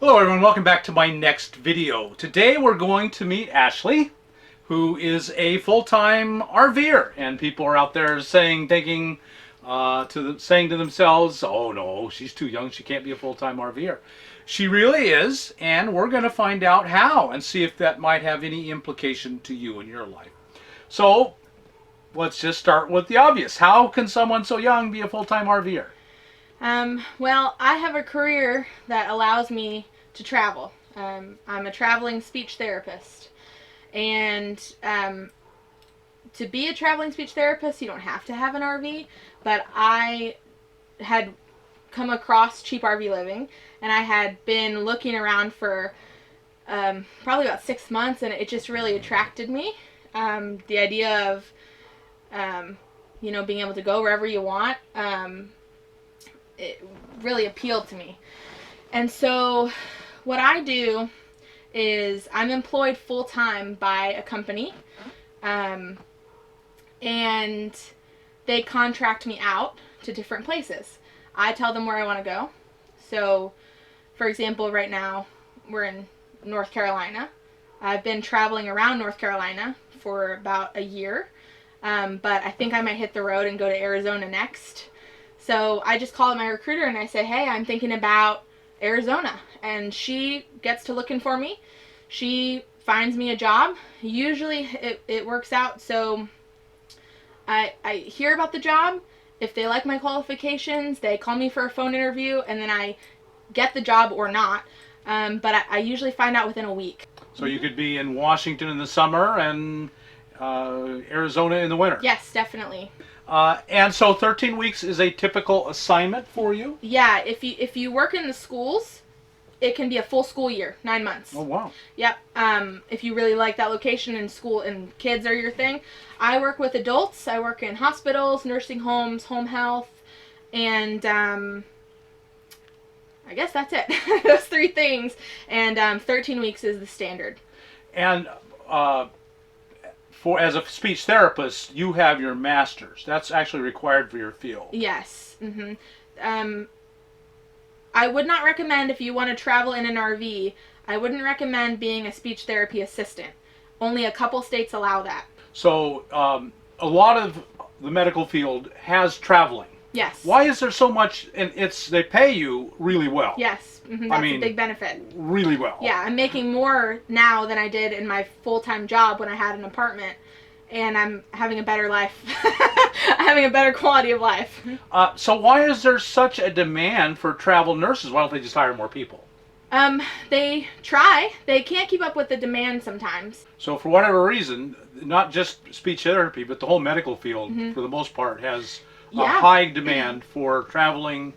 Hello everyone, welcome back to my next video. Today we're going to meet Ashley, who is a full-time RVer, and people are out there saying to themselves, oh no, she's too young, she can't be a full-time RVer. She really is, and we're going to find out how and see if that might have any implication to you in your life. So let's just start with the obvious. How can someone so young be a full-time RVer? Well, I have a career that allows me to travel. I'm a traveling speech therapist. And to be a traveling speech therapist, you don't have to have an RV. But I had come across cheap RV living, and I had been looking around for probably about 6 months, and it just really attracted me. The idea of, being able to go wherever you want, it really appealed to me. And so what I do is I'm employed full-time by a company, and they contract me out to different places. I tell them where I want to go. So, for example, right now we're in North Carolina. I've been traveling around North Carolina for about a year, but I think I might hit the road and go to Arizona next. So I just call my recruiter and I say, hey, I'm thinking about Arizona. And she gets to looking for me. She finds me a job. Usually it works out. So I hear about the job. If they like my qualifications, they call me for a phone interview, and then I get the job or not. But I usually find out within a week. So you could be in Washington in the summer and Arizona in the winter. Yes, definitely. And so 13 weeks is a typical assignment for you? Yeah, if you work in the schools, it can be a full school year, 9 months. Oh, wow. Yep. If you really like that location and school and kids are your thing. I work with adults. I work in hospitals, nursing homes, home health, and I guess that's it. Those 3 things. And 13 weeks is the standard. And as a speech therapist, you have your master's. That's actually required for your field. Yes. I would not recommend, if you want to travel in an RV, I wouldn't recommend being a speech therapy assistant. Only a couple states allow that. So a lot of the medical field has traveling. Yes. Why is there so much? And they pay you really well. Yes. That's a big benefit. Really well. Yeah, I'm making more now than I did in my full-time job when I had an apartment, and I'm having a better life. Having a better quality of life. So why is there such a demand for travel nurses? Why don't they just hire more people? They try. They can't keep up with the demand sometimes. So for whatever reason, not just speech therapy, but the whole medical field, for the most part, has a high demand for traveling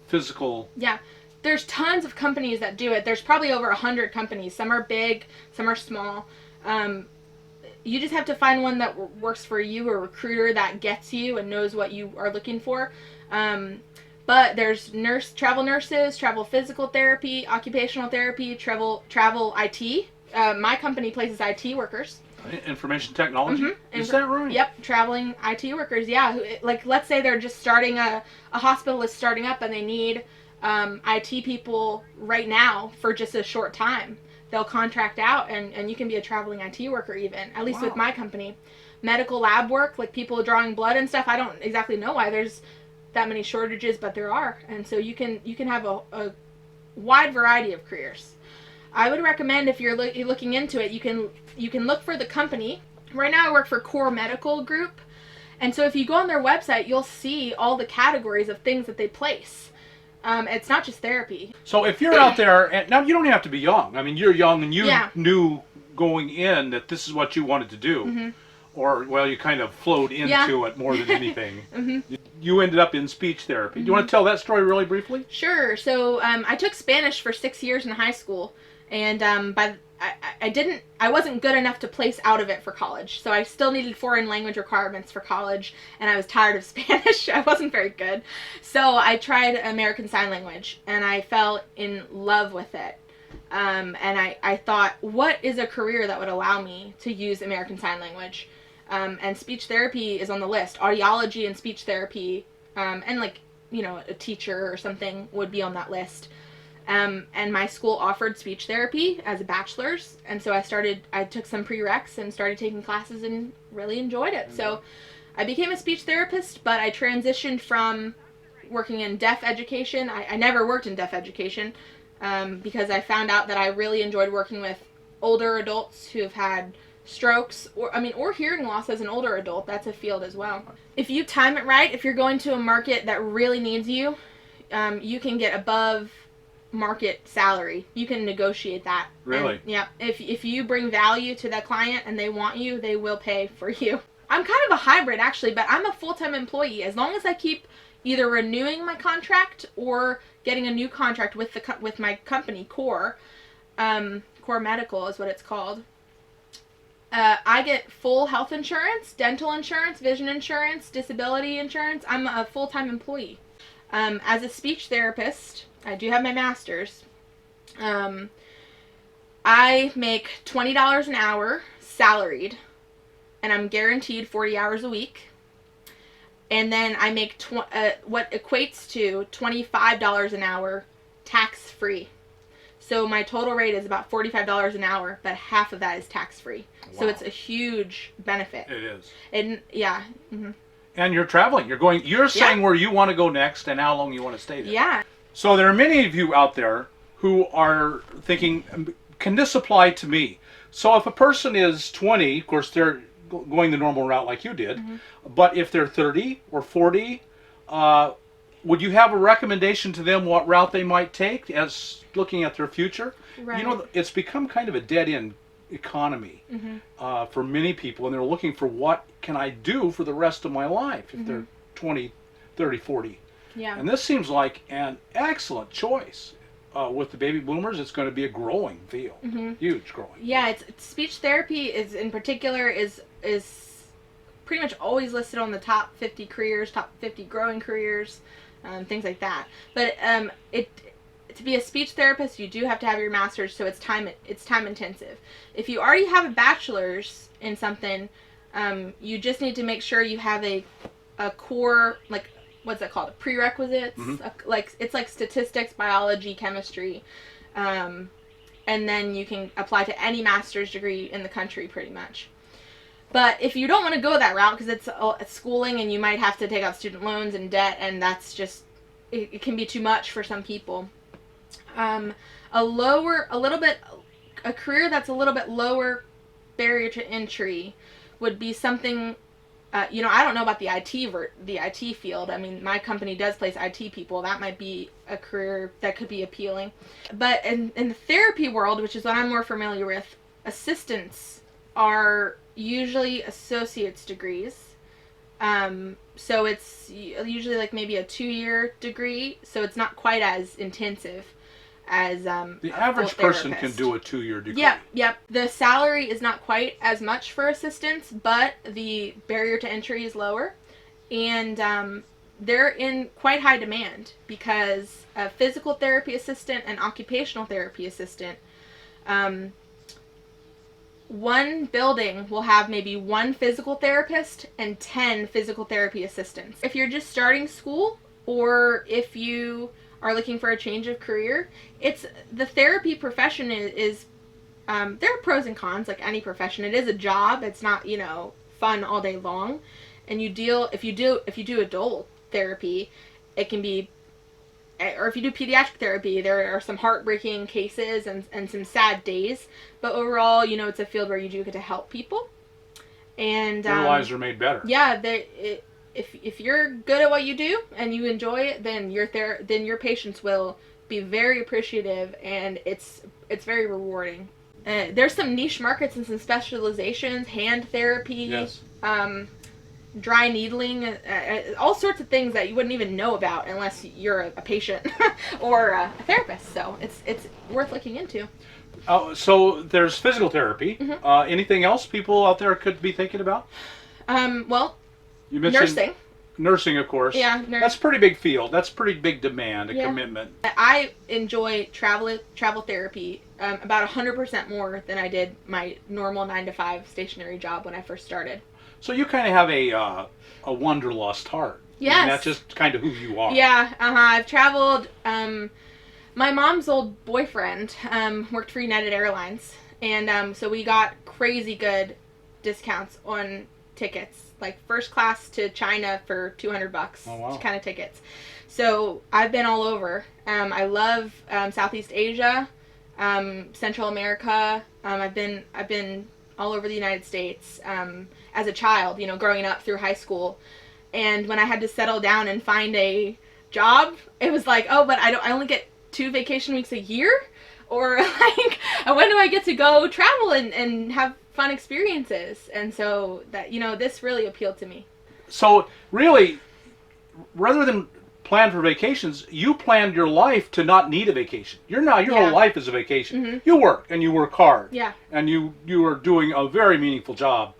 physical. Yeah. There's tons of companies that do it. There's probably over 100 companies. Some are big, some are small. You just have to find one that works for you, a recruiter that gets you and knows what you are looking for. But there's travel nurses, travel physical therapy, occupational therapy, travel IT. My company places IT workers. Information technology? Is that right? Yep, traveling IT workers, yeah. Like, let's say they're just starting, a hospital is starting up and they need IT people right now for just a short time. They'll contract out, and you can be a traveling IT worker even, at least with my company. Medical lab work, like people drawing blood and stuff, I don't exactly know why there's that many shortages, but there are. And so you can have a wide variety of careers. I would recommend, if you're looking into it, you can look for the company. Right now I work for Core Medical Group, and so if you go on their website, you'll see all the categories of things that they place. It's not just therapy. So if you're out there, and now you don't have to be young. I mean, you're young and you knew going in that this is what you wanted to do. Or, well, you kind of flowed into it more than anything. You ended up in speech therapy. Do you want to tell that story really briefly? Sure. So I took Spanish for 6 years in high school, and I wasn't good enough to place out of it for college. So I still needed foreign language requirements for college, and I was tired of Spanish. I wasn't very good. So I tried American Sign Language, and I fell in love with it. And I thought, what is a career that would allow me to use American Sign Language? And speech therapy is on the list. Audiology and speech therapy, and a teacher or something would be on that list. And my school offered speech therapy as a bachelor's, and so I took some prereqs and started taking classes and really enjoyed it. So I became a speech therapist, but I transitioned from working in deaf education. I never worked in deaf education because I found out that I really enjoyed working with older adults who have had strokes or hearing loss as an older adult. That's a field as well. If you time it right, if you're going to a market that really needs you, you can get above market salary. You can negotiate that. Really? And, yeah. If you bring value to that client and they want you, they will pay for you. I'm kind of a hybrid actually, but I'm a full-time employee. As long as I keep either renewing my contract or getting a new contract with my company, Core Medical is what it's called. I get full health insurance, dental insurance, vision insurance, disability insurance. I'm a full-time employee. As a speech therapist, I do have my master's. I make $20 an hour salaried, and I'm guaranteed 40 hours a week. And then I make what equates to $25 an hour tax-free. So my total rate is about $45 an hour, but half of that is tax-free. Wow. So it's a huge benefit. It is. And yeah. Mm-hmm. And you're traveling. You're saying where you want to go next and how long you want to stay there. Yeah. So there are many of you out there who are thinking, can this apply to me? So if a person is 20, of course they're going the normal route like you did, but if they're 30 or 40, would you have a recommendation to them what route they might take as looking at their future? Right. You know, it's become kind of a dead-end economy for many people, and they're looking for what can I do for the rest of my life if they're 20, 30, 40. Yeah. And this seems like an excellent choice. With the baby boomers, it's going to be a growing field, huge growing. Yeah, it's speech therapy is in particular is pretty much always listed on the top 50 careers, top 50 growing careers, things like that. But to be a speech therapist, you do have to have your master's, so it's time intensive. If you already have a bachelor's in something, you just need to make sure you have a core, like, what's that called? Prerequisites? It's like statistics, biology, chemistry, and then you can apply to any master's degree in the country pretty much. But if you don't want to go that route because it's schooling and you might have to take out student loans and debt, and that's just it can be too much for some people. A career that's a little bit lower barrier to entry would be something. I don't know about the IT field. I mean, my company does place IT people. That might be a career that could be appealing. But in the therapy world, which is what I'm more familiar with, assistants are usually associate's degrees. So it's usually like maybe a 2-year degree. So it's not quite as intensive as the average person can do a 2-year degree. Yep. The salary is not quite as much for assistants, but the barrier to entry is lower, and they're in quite high demand because a physical therapy assistant and occupational therapy assistant, one building will have maybe 1 physical therapist and 10 physical therapy assistants. If you're just starting school, or if you are looking for a change of career, the therapy profession is there are pros and cons like any profession. It is a job. It's not, fun all day long. And if you do adult therapy, it can be, or if you do pediatric therapy, there are some heartbreaking cases and some sad days. But overall, it's a field where you do get to help people. And their lives are made better. Yeah, if you're good at what you do and you enjoy it, then your patients will be very appreciative, and it's very rewarding. There's some niche markets and some specializations, hand therapy, yes. Dry needling, all sorts of things that you wouldn't even know about unless you're a patient or a therapist. So it's worth looking into. So there's physical therapy. Anything else people out there could be thinking about? Well, you mentioned nursing. Nursing, of course. Yeah, that's a pretty big field. That's pretty big demand, commitment. I enjoy travel therapy about 100% more than I did my normal 9-to-5 stationary job when I first started. So you kind of have a wanderlust heart. Yes. And that's just kind of who you are. Yeah. I've traveled. My mom's old boyfriend worked for United Airlines, and so we got crazy good discounts on tickets, like first class to China for $200. Oh, wow. Kind of tickets. So I've been all over. I love Southeast Asia, Central America. I've been all over the United States as a child, growing up through high school. And when I had to settle down and find a job, it was like, oh, but I only get 2 vacation weeks a year, or like, when do I get to go travel and have fun experiences? And so that, this really appealed to me. So really, rather than plan for vacations, you planned your life to not need a vacation. Your whole life is a vacation. Mm-hmm. You work, and you work hard. Yeah. And you are doing a very meaningful job.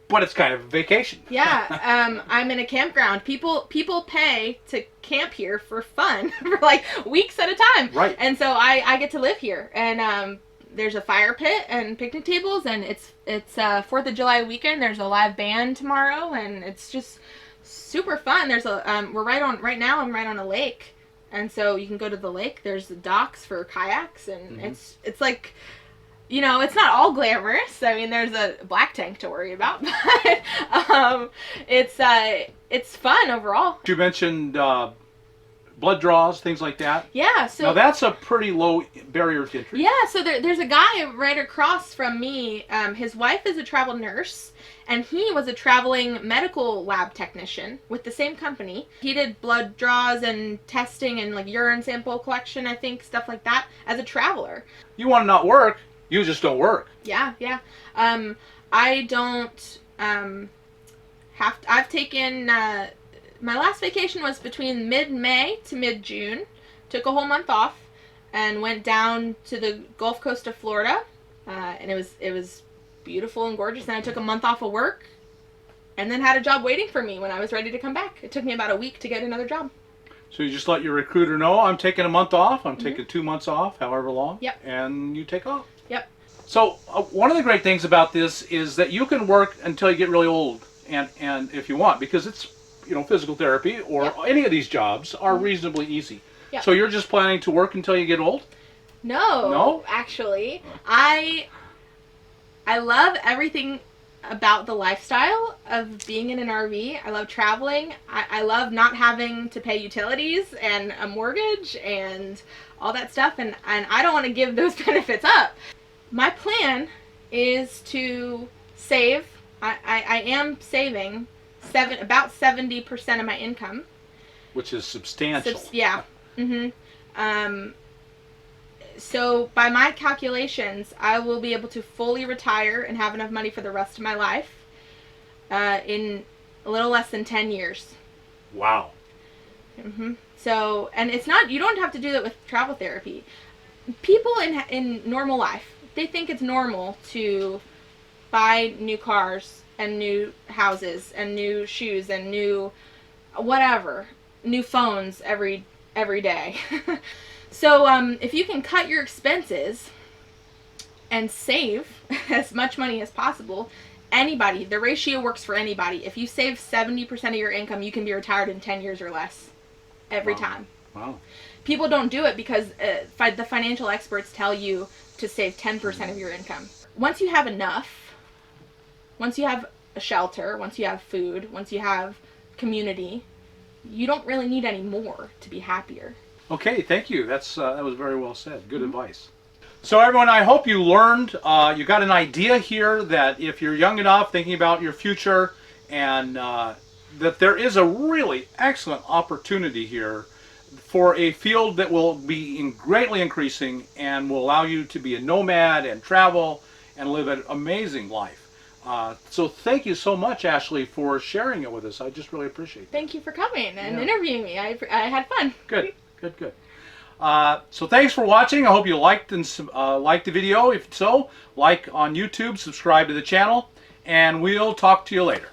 But it's kind of a vacation. Yeah, I'm in a campground. People pay to camp here for fun for like weeks at a time. Right. And so I get to live here. And there's a fire pit and picnic tables, and it's 4th of July weekend. There's a live band tomorrow, and it's just super fun. There's a right now I'm right on a lake, and so you can go to the lake. There's the docks for kayaks, and it's like, it's not all glamorous. I mean, there's a black tank to worry about, but it's fun overall. You mentioned blood draws, things like that. Yeah, so now that's a pretty low barrier to entry. Yeah, so there's a guy right across from me. His wife is a travel nurse, and he was a traveling medical lab technician with the same company. He did blood draws and testing and like urine sample collection, I think, stuff like that, as a traveler. You want to not work, you just don't work. Yeah. I don't I've taken my last vacation was between mid-May to mid-June. Took a whole month off and went down to the Gulf Coast of Florida, and it was beautiful and gorgeous. And I took a month off of work, and then had a job waiting for me when I was ready to come back. It took me about a week to get another job. So you just let your recruiter know, I'm taking a month off, I'm taking 2 months off, however long. Yep. And you take off. Yep. So one of the great things about this is that you can work until you get really old, and if you want, because it's, physical therapy or any of these jobs are reasonably easy. Yep. So you're just planning to work until you get old? No, actually, I love everything about the lifestyle of being in an RV. I love traveling. I love not having to pay utilities and a mortgage and all that stuff, and I don't want to give those benefits up. My plan is to save. I am saving about 70% of my income, which is substantial. Yeah. So by my calculations, I will be able to fully retire and have enough money for the rest of my life in a little less than 10 years. Wow. So, and it's not, you don't have to do that with travel therapy. People in normal life, they think it's normal to buy new cars and new houses and new shoes and new whatever, new phones every day. So if you can cut your expenses and save as much money as possible, the ratio works for anybody. If you save 70% of your income, you can be retired in 10 years or less every time. Wow. People don't do it because the financial experts tell you to save 10% of your income. Once you have enough, once you have a shelter, once you have food, once you have community, you don't really need any more to be happier. Okay, thank you. That was very well said. Good advice. So everyone, I hope you learned, you got an idea here that if you're young enough, thinking about your future, and that there is a really excellent opportunity here for a field that will be greatly increasing and will allow you to be a nomad and travel and live an amazing life. So thank you so much, Ashley, for sharing it with us. I just really appreciate it. Thank you for coming and interviewing me. I had fun. Good. So thanks for watching. I hope you liked the video. If so, like on YouTube, subscribe to the channel, and we'll talk to you later.